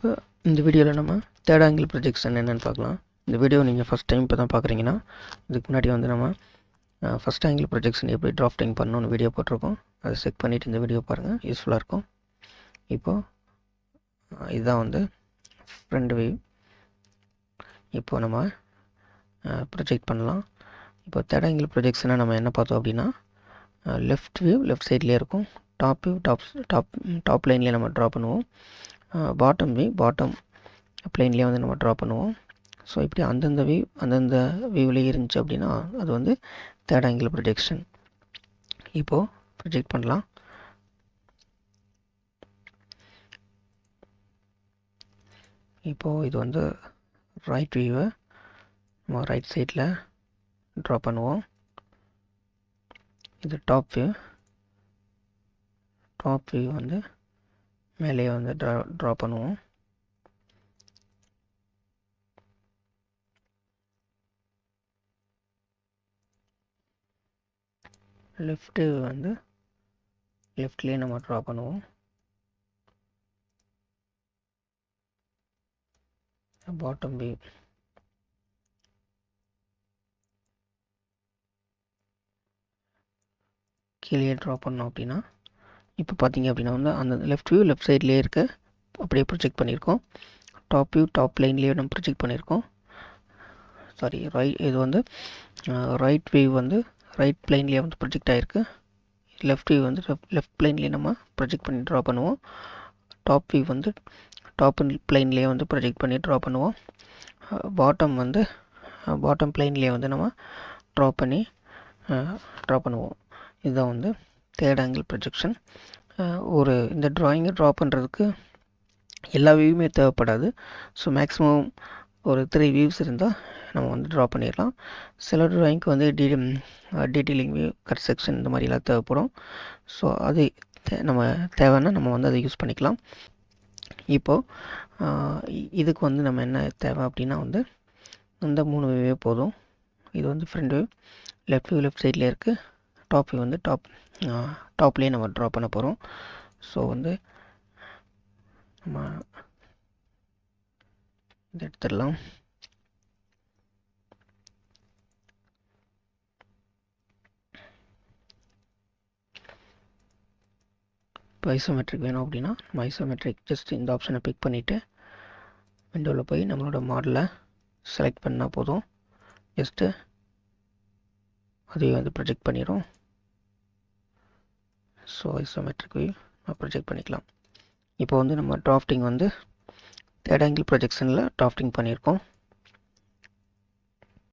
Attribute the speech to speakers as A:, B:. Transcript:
A: இப்போ இந்த வீடியோவில் நம்ம தேர்ட் ஆங்கிள் ப்ரொஜெக்ஷன் என்னென்னு பார்க்கலாம். இந்த வீடியோ நீங்கள் ஃபஸ்ட் டைம் இப்போ தான் பார்க்குறீங்கன்னா, இதுக்கு முன்னாடி வந்து நம்ம ஃபஸ்ட் ஆங்கிள் ப்ரொஜெக்ஷன் எப்படி டிராஃப்டிங் பண்ணணும்னு வீடியோ போட்டிருக்கோம். அதை செக் பண்ணிவிட்டு இந்த வீடியோ பாருங்கள், யூஸ்ஃபுல்லாக இருக்கும். இப்போது இதுதான் வந்து ஃப்ரண்ட் வியூ. இப்போது நம்ம ப்ரொஜெக்ட் பண்ணலாம். இப்போ தேர்ட் ஆங்கிள் ப்ரொஜெக்ஷனை நம்ம என்ன பார்த்தோம் அப்படின்னா, லெஃப்ட் வியூ லெஃப்ட் சைட்லேயே இருக்கும். டாப் வியூ டாப் லைன்லேயே நம்ம ட்ரா பண்ணுவோம். பாட்டம் வியூ பாட்டம் ப்ளைன்லேயே வந்து நம்ம ட்ரா பண்ணுவோம். ஸோ இப்படி அந்தந்த வியூவிலே இருந்துச்சு அப்படின்னா அது வந்து தேர்ட் ஆங்கிள் ப்ரொஜெக்ஷன். இப்போது ப்ரொஜெக்ட் பண்ணலாம். இப்போது இது வந்து ரைட் வியூவை நம்ம ரைட் சைடில் ட்ரா பண்ணுவோம். இது டாப் வியூ வந்து மேலேயே வந்து ட்ரா பண்ணுவோம். லெஃப்ட்டு வந்து லெஃப்ட்லேயே நம்ம ட்ரா பண்ணுவோம். பாட்டம் வியூ கீழே ட்ரா பண்ணோம் அப்படின்னா, இப்போ பார்த்தீங்க அப்படின்னா வந்து அந்த லெஃப்ட் வியூ லெஃப்ட் சைட்லேயே இருக்க அப்படியே ப்ரொஜெக்ட் பண்ணியிருக்கோம். டாப் வியூ டாப் லைன்லேயே நம்ம ப்ரொஜெக்ட் பண்ணியிருக்கோம். இது வந்து ரைட் வியூ வந்து ரைட் ப்ளைன்லேயே வந்து ப்ரொஜெக்ட் ஆகிருக்கு. லெஃப்ட் வியூ வந்து லெஃப்ட் ப்ளைன்லேயே நம்ம ப்ரொஜெக்ட் பண்ணி ட்ரா பண்ணுவோம். டாப் வியூ வந்து டாப் ப்ளைன்லேயே வந்து ப்ரொஜெக்ட் பண்ணி ட்ரா பண்ணுவோம். பாட்டம் வந்து பாட்டம் ப்ளைன்லேயே வந்து நம்ம ட்ரா பண்ணுவோம். இதுதான் வந்து தேர்ட் ஆங்கிள் ப்ரொஜெக்ஷன். இந்த ட்ராயிங்கை ட்ரா பண்ணுறதுக்கு எல்லா வியூவுமே தேவைப்படாது. ஸோ மேக்ஸிமம் ஒரு 3 வியூஸ் இருந்தால் நம்ம வந்து ட்ரா பண்ணிடலாம். சில ட்ராயிங்க்கு வந்து டீட்டெயிலிங் வியூ கட் செக்ஷன் இந்த மாதிரிலாம் தேவைப்படும். ஸோ அது நம்ம தேவைன்னா நம்ம வந்து அதை யூஸ் பண்ணிக்கலாம். இப்போது இதுக்கு வந்து நம்ம என்ன தேவை அப்படின்னா வந்து இந்த 3 வியூவே போதும். இது வந்து front view left view left சைட்லேயே இருக்குது. டாப் வியூ வந்து டாப்லேயே நம்ம ட்ரா பண்ண போகிறோம். ஸோ வந்து நம்ம இதை எடுத்துடலாம். இப்போ ஐசோமெட்ரிக் வேணும் அப்படின்னா நம்ம ஐசோமெட்ரிக் ஜஸ்ட் இந்த ஆப்ஷனை பிக் பண்ணிவிட்டு விண்டோவில் போய் நம்மளோட மாடலை செலக்ட் பண்ணால் போதும். ஜஸ்ட்டு அதையும் வந்து ப்ரொஜெக்ட் பண்ணிடும். ஸோ ஐசோமெட்ரிக் வியூ ப்ரொஜெக்ட் பண்ணிக்கலாம். இப்போ வந்து நம்ம டிராஃப்டிங் வந்து தேர்ட் ஆங்கிள் ப்ரொஜெக்ஷனில் டிராஃப்டிங் பண்ணியிருக்கோம்.